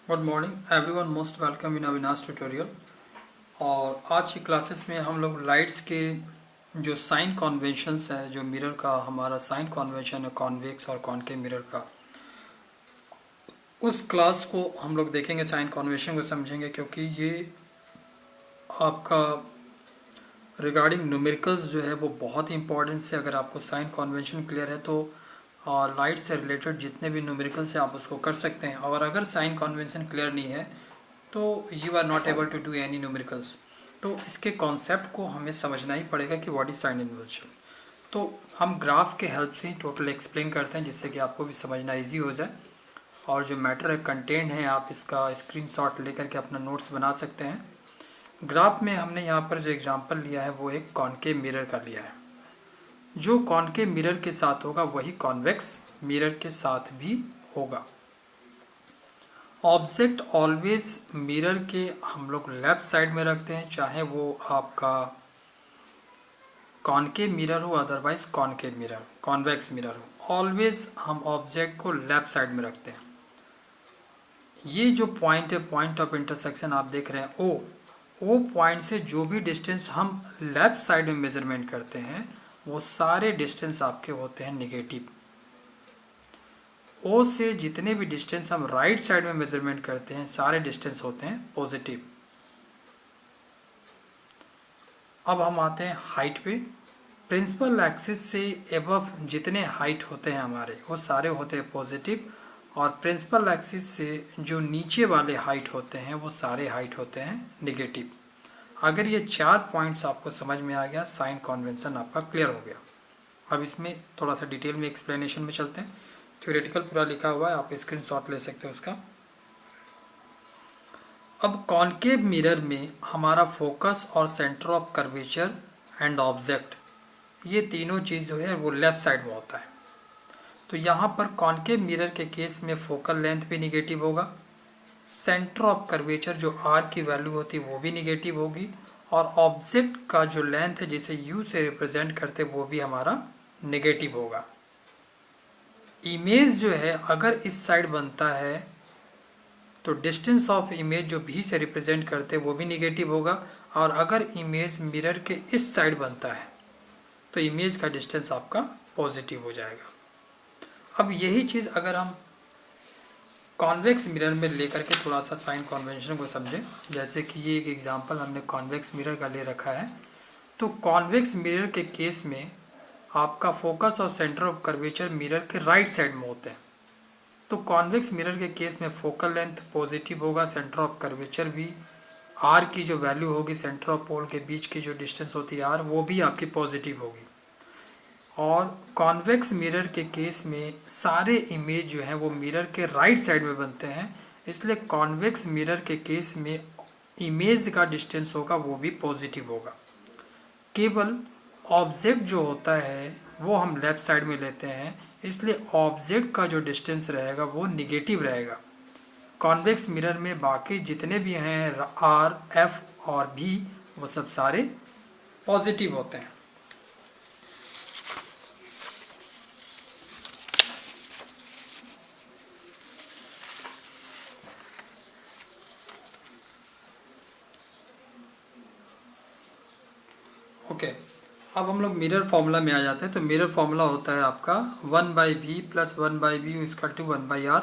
Good morning everyone, most welcome in Avinash tutorial. और आज की क्लासेस में हम लोग लाइट्स के जो साइन कन्वेंशंस है, जो मिरर का हमारा साइन कन्वेंशन है कॉन्वेक्स और कॉनकेव मिरर का, उस क्लास को हम लोग देखेंगे, साइन कन्वेंशन को समझेंगे, क्योंकि ये आपका रिगार्डिंग न्यूमेरिकल्स जो है वो बहुत ही इंपॉर्टेंट है। अगर आपको साइन कन्वेंशन क्लियर है तो लाइट से रिलेटेड जितने भी न्यूमेरिकल्स है आप उसको कर सकते हैं। और अगर साइन कन्वेंशन क्लियर नहीं है तो you are not able to do any numericals. तो इसके कॉन्सेप्ट को हमें समझना ही पड़ेगा कि व्हाट इज साइन इन्वर्जन। तो हम ग्राफ के हेल्प से ही टोटल एक्सप्लेन करते हैं, जिससे कि आपको भी समझना इजी हो जाए। और जो मैटर है, कंटेंट है, आप इसका स्क्रीनशॉट लेकर के अपना नोट्स बना सकते हैं। ग्राफ में हमने यहाँ पर जो एग्जांपल लिया है वो एक कॉनकेव मिरर का लिया है। जो कॉनकेव मिरर के साथ होगा वही कॉन्वेक्स मिरर के साथ भी होगा। ऑब्जेक्ट ऑलवेज मिरर के हम लोग लेफ्ट साइड में रखते हैं, चाहे वो आपका कॉनकेव मिरर हो otherwise concave mirror convex mirror हो। ऑलवेज हम ऑब्जेक्ट को लेफ्ट साइड में रखते हैं। ये जो पॉइंट है, पॉइंट ऑफ इंटरसेक्शन आप देख रहे हैं, ओ पॉइंट से जो भी डिस्टेंस हम लेफ्ट साइड में मेजरमेंट करते हैं वो सारे डिस्टेंस आपके होते हैं निगेटिव। ओ से जितने भी डिस्टेंस हम राइट साइड में मेजरमेंट करते हैं सारे डिस्टेंस होते हैं पॉजिटिव। अब हम आते हैं हाइट पे। प्रिंसिपल एक्सिस से एबव जितने हाइट होते हैं हमारे वो सारे होते हैं पॉजिटिव, और प्रिंसिपल एक्सिस से जो नीचे वाले हाइट होते हैं वो सारे हाइट होते हैं निगेटिव। अगर ये 4 पॉइंट्स आपको समझ में आ गया, साइन कन्वेंशन आपका क्लियर हो गया। अब इसमें थोड़ा सा डिटेल में एक्सप्लेनेशन में चलते हैं। थ्योरेटिकल पूरा लिखा हुआ है, आप स्क्रीनशॉट ले सकते हो उसका। अब कॉनकेव मिरर में हमारा फोकस और centre of curvature and object, ये तीनों चीज जो है वो लेफ्ट साइड में होता है। तो यहाँ पर कॉनकेव मिरर के केस में फोकल लेंथ भी निगेटिव होगा, सेंटर ऑफ कर्वेचर जो आर की वैल्यू होती है वो भी निगेटिव होगी, और ऑब्जेक्ट का जो लेंथ है जिसे यू से रिप्रेजेंट करते वो भी हमारा निगेटिव होगा। इमेज जो है अगर इस साइड बनता है तो डिस्टेंस ऑफ इमेज जो भी से रिप्रेजेंट करते वो भी निगेटिव होगा, और अगर इमेज मिरर के इस साइड बनता है तो इमेज का डिस्टेंस आपका पॉजिटिव हो जाएगा। अब यही चीज अगर हम कॉन्वेक्स मिरर में लेकर के थोड़ा सा साइन कन्वेंशन को समझें, जैसे कि ये एक एग्जांपल हमने कॉन्वेक्स मिरर का ले रखा है। तो कॉन्वेक्स मिरर के केस में आपका फोकस और सेंटर ऑफ कर्वेचर मिरर के राइट साइड में होते हैं। तो कॉन्वेक्स मिरर के केस में फोकल लेंथ पॉजिटिव होगा, सेंटर ऑफ कर्वेचर भी, आर की जो वैल्यू होगी, सेंटर ऑफ पोल के बीच की जो डिस्टेंस होती है आर, वो भी आपकी पॉजिटिव होगी। और कॉन्वेक्स मिरर के केस में सारे इमेज जो है वो मिरर के राइट साइड में बनते हैं, इसलिए कॉन्वेक्स मिरर के केस में इमेज का डिस्टेंस होगा वो भी पॉजिटिव होगा। केवल ऑब्जेक्ट जो होता है वो हम लेफ्ट साइड में लेते हैं, इसलिए ऑब्जेक्ट का जो डिस्टेंस रहेगा वो निगेटिव रहेगा। कॉन्वेक्स मिरर में बाकी जितने भी हैं आर, एफ और भी, वो सब सारे पॉजिटिव होते हैं। ओके, अब हम लोग मिरर फॉर्मूला में आ जाते हैं। तो मिरर फॉर्मूला होता है आपका 1/v plus 1/v equal to 1/r।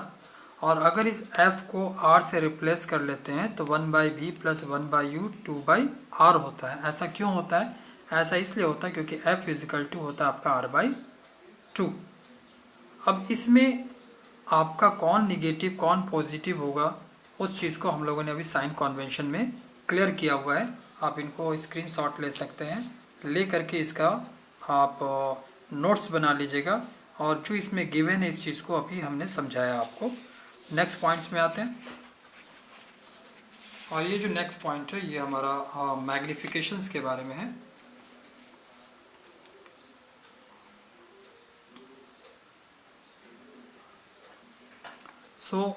और अगर इस f को r से रिप्लेस कर लेते हैं तो 1/v प्लस 1/u 2/r होता है। ऐसा क्यों होता है? ऐसा इसलिए होता है क्योंकि f इक्वल टू होता है आपका r/2। अब इसमें आपका कौन निगेटिव कौन पॉजिटिव होगा उस चीज़ को हम लोगों ने अभी साइन कन्वेंशन में क्लियर किया हुआ है। आप इनको स्क्रीनशॉट ले सकते हैं, ले करके इसका आप नोट्स बना लीजिएगा। और जो इसमें गिवन है इस चीज़ को अभी हमने समझाया आपको। नेक्स्ट पॉइंट्स में आते हैं। और ये जो नेक्स्ट पॉइंट है ये हमारा मैग्निफिकेशंस के बारे में है। सो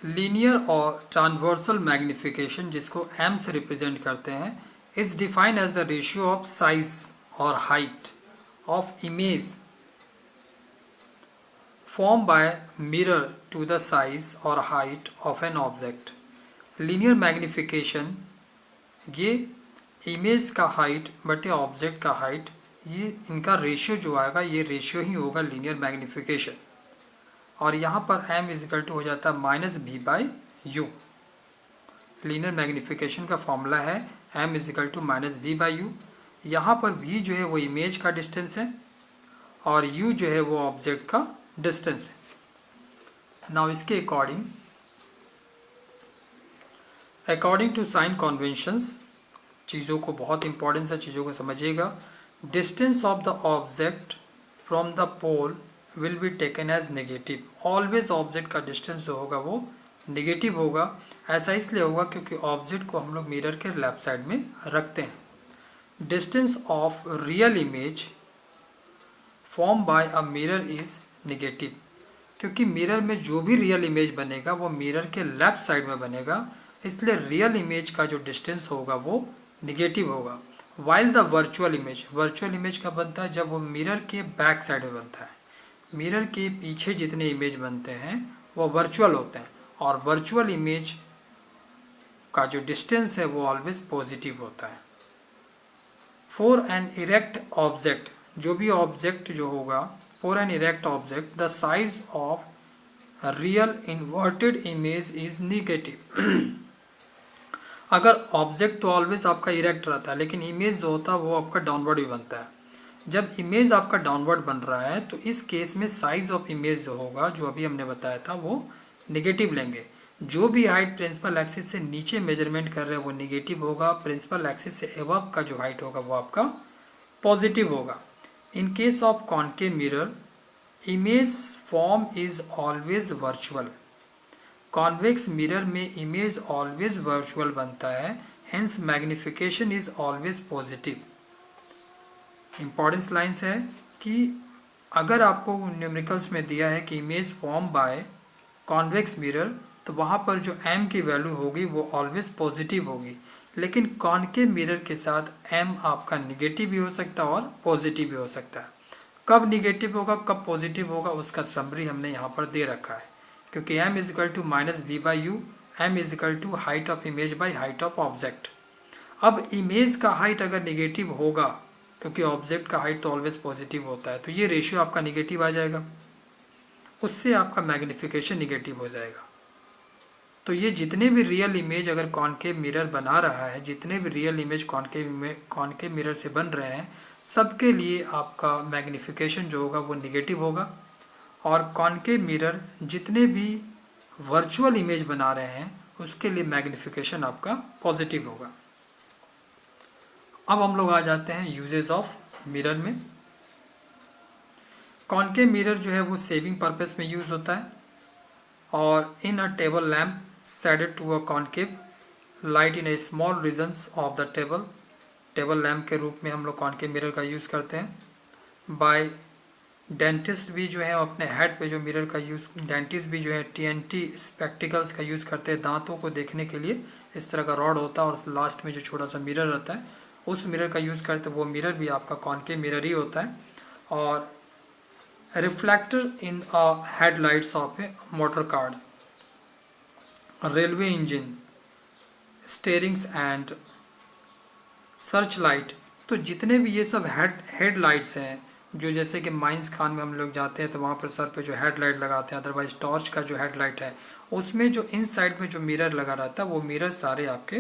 लीनियर और ट्रांसवर्सल मैग्निफिकेशन, जिसको m से रिप्रेजेंट करते हैं, is defined as the ratio of size और height of image formed by mirror to the size or height of an object. Linear magnification, ये इमेज का हाइट बटे object का हाइट, ये इनका रेशियो जो आएगा ये रेशियो ही होगा लीनियर मैग्निफिकेशन। और यहाँ पर m इज इक्वल टू हो जाता है minus v by u. Linear magnification का फॉर्मूला है m is equal to minus v by u. यहाँ पर v जो है वो इमेज का डिस्टेंस है और u जो है वो ऑब्जेक्ट का डिस्टेंस है। नाउ इसके अकॉर्डिंग टू साइन कन्वेंशंस, चीज़ों को बहुत इंपॉर्टेंस है, चीज़ों को समझिएगा। Distance of the object from the pole will be taken as negative. Always object का डिस्टेंस जो होगा वो नेगेटिव होगा। ऐसा इसलिए होगा क्योंकि ऑब्जेक्ट को हम लोग मिरर के लेफ्ट साइड में रखते हैं। Distance of real image form by a mirror is negative, क्योंकि मिरर में जो भी रियल इमेज बनेगा वो मिरर के लेफ्ट साइड में बनेगा, इसलिए रियल इमेज का जो डिस्टेंस होगा वो निगेटिव होगा। वाइल द वर्चुअल इमेज कब बनता है? जब वो मिरर के बैक साइड में बनता है। मिरर के पीछे जितने इमेज बनते हैं वो वर्चुअल होते हैं और वर्चुअल इमेज का जो डिस्टेंस है वो ऑलवेज पॉजिटिव होता है। फॉर एन इरेक्ट ऑब्जेक्ट, जो भी ऑब्जेक्ट जो होगा, for an erect object the size of real inverted image is negative. अगर ऑब्जेक्ट तो ऑलवेज आपका इरेक्ट रहता है, लेकिन इमेज जो होता है वो आपका डाउनवर्ड भी बनता है। जब इमेज आपका डाउनवर्ड बन रहा है तो इस केस में साइज ऑफ इमेज जो होगा, जो अभी हमने बताया था, वो निगेटिव लेंगे। जो भी हाइट प्रिंसिपल एक्सिस से नीचे मेजरमेंट कर रहे हैं वो निगेटिव होगा। प्रिंसिपल एक्सिस से एबव का जो हाइट होगा वो आपका पॉजिटिव होगा। In case of concave mirror image form is always virtual. Convex mirror में इमेज ऑलवेज वर्चुअल बनता है, hence magnification is always positive. Importance lines है कि अगर आपको न्यूमेरिकल्स में दिया है कि image form by convex mirror, तो वहाँ पर जो m की वैल्यू होगी वो ऑलवेज पॉजिटिव होगी। लेकिन कॉनकेव मिरर के साथ m आपका निगेटिव भी हो सकता है और पॉजिटिव भी हो सकता है। कब निगेटिव होगा कब पॉजिटिव होगा उसका समरी हमने यहाँ पर दे रखा है, क्योंकि m is equal to minus v by u, m is equal to height of image by height of object. अब इमेज का हाइट अगर निगेटिव होगा, क्योंकि ऑब्जेक्ट का हाइट तो ऑलवेज पॉजिटिव होता है, तो ये रेशियो आपका निगेटिव आ जाएगा, उससे आपका मैग्निफिकेशन निगेटिव हो जाएगा। तो ये जितने भी रियल इमेज अगर कॉनकेव मिरर बना रहा है, जितने भी रियल इमेज कॉनकेव मिरर से बन रहे हैं, सबके लिए आपका मैग्निफिकेशन जो होगा वो निगेटिव होगा। और कॉनकेव मिरर जितने भी वर्चुअल इमेज बना रहे हैं उसके लिए मैग्निफिकेशन आपका पॉजिटिव होगा। अब हम लोग आ जाते हैं यूजेस ऑफ मिरर में। कॉनकेव मिरर जो है वो सेविंग पर्पस में यूज होता है। और in a table lamp seated to a concave light in a small regions of the table lamp के रूप में हम लोग कॉनकेव मिरर का यूज करते हैं। बाय डेंटिस्ट भी जो है अपने हेड पे जो मिरर का यूज, डेंटिस्ट भी जो है TNT स्पेक्टिकल्स का यूज करते हैं दांतों को देखने के लिए। इस तरह का रॉड होता है और लास्ट में जो छोटा सा मिरर रहता है उस मिरर का यूज करते हैं। वो मिरर भी आपका कॉनकेव मिरर ही होता है। और reflector in headlights of a motor car, railway engine, steerings and search light, तो जितने भी ये सब हेडलाइट्स हैं, जो जैसे कि माइंस खान में हम लोग जाते हैं तो वहाँ पर सर पे जो हेडलाइट लगाते हैं, अदरवाइज टॉर्च का जो हेडलाइट है उसमें जो इन साइड में जो मिरर लगा रहता है वो मिरर सारे आपके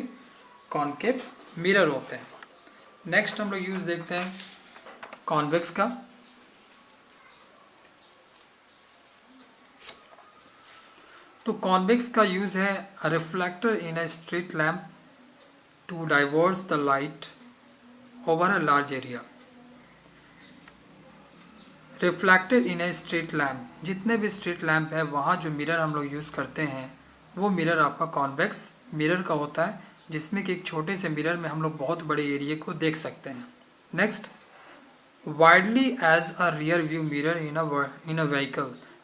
कॉनकेव मिरर होते हैं। नेक्स्ट हम लोग यूज देखते हैं कॉन्वेक्स का। तो कॉन्वेक्स का यूज है reflector in a street lamp to diverse the light over a large area. Reflected in a street lamp, जितने भी स्ट्रीट लैम्प है वहाँ जो मिरर हम लोग यूज़ करते हैं वो मिरर आपका कॉन्वेक्स मिरर का होता है, जिसमें कि एक छोटे से मिरर में हम लोग बहुत बड़े एरिया को देख सकते हैं। Next, widely as a rear view mirror in a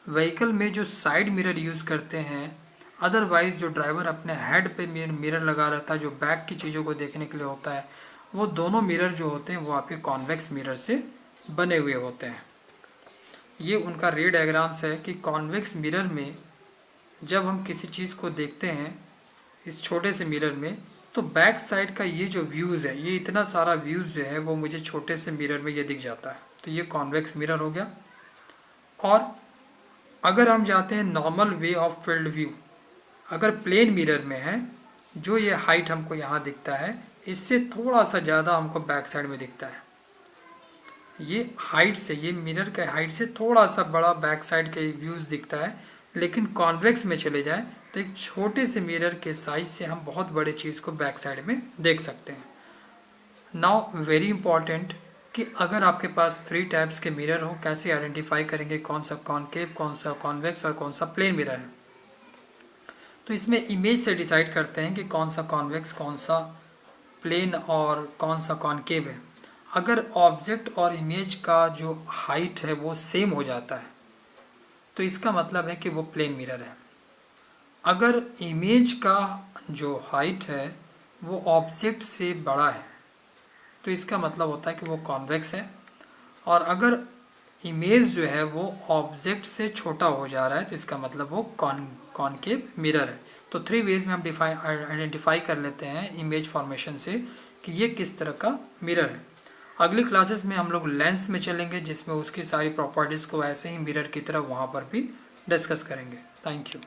vehicle में जो साइड मिरर यूज़ करते हैं, अदरवाइज जो ड्राइवर अपने हेड पे मिरर लगा रहता है जो बैक की चीज़ों को देखने के लिए होता है, वो दोनों मिरर जो होते हैं वो आपके कॉन्वेक्स मिरर से बने हुए होते हैं। ये उनका रे डायग्राम्स है कि कॉन्वेक्स मिरर में जब हम किसी चीज़ को देखते हैं इस छोटे से मिरर में, तो बैक साइड का ये जो व्यूज़ है, ये इतना सारा व्यूज़ जो है वो मुझे छोटे से मिरर में ये दिख जाता है। तो ये कॉन्वेक्स मिरर हो गया। और अगर हम जाते हैं normal way of field view, अगर प्लेन मिरर में है, जो ये हाइट हमको यहाँ दिखता है, इससे थोड़ा सा ज़्यादा हमको बैक साइड में दिखता है। ये हाइट से, ये मिरर के हाइट से थोड़ा सा बड़ा बैक साइड के व्यूज़ दिखता है। लेकिन कॉन्वेक्स में चले जाएं तो एक छोटे से मिरर के साइज से हम बहुत बड़े चीज़ को बैक साइड में देख सकते हैं। नाउ वेरी इंपॉर्टेंट कि अगर आपके पास 3 टाइप्स के मिरर हो, कैसे आइडेंटिफाई करेंगे कौन सा कॉनकेव, कौन सा कॉन्वेक्स और कौन सा प्लेन मिरर है। तो इसमें इमेज से डिसाइड करते हैं कि कौन सा कॉन्वेक्स, कौन सा प्लेन और कौन सा कॉनकेव है। अगर ऑब्जेक्ट और इमेज का जो हाइट है वो सेम हो जाता है तो इसका मतलब है कि वो प्लेन मिरर है। अगर इमेज का जो हाइट है वो ऑब्जेक्ट से बड़ा है तो इसका मतलब होता है कि वो कॉन्वेक्स है। और अगर इमेज जो है वो ऑब्जेक्ट से छोटा हो जा रहा है तो इसका मतलब वो कॉनकेव मिरर है। तो 3 वेज में हम आइडेंटिफाई कर लेते हैं इमेज फॉर्मेशन से कि ये किस तरह का मिरर है। अगली क्लासेस में हम लोग लेंस में चलेंगे, जिसमें उसकी सारी प्रॉपर्टीज़ को ऐसे ही मिरर की तरह वहाँ पर भी डिस्कस करेंगे। Thank you.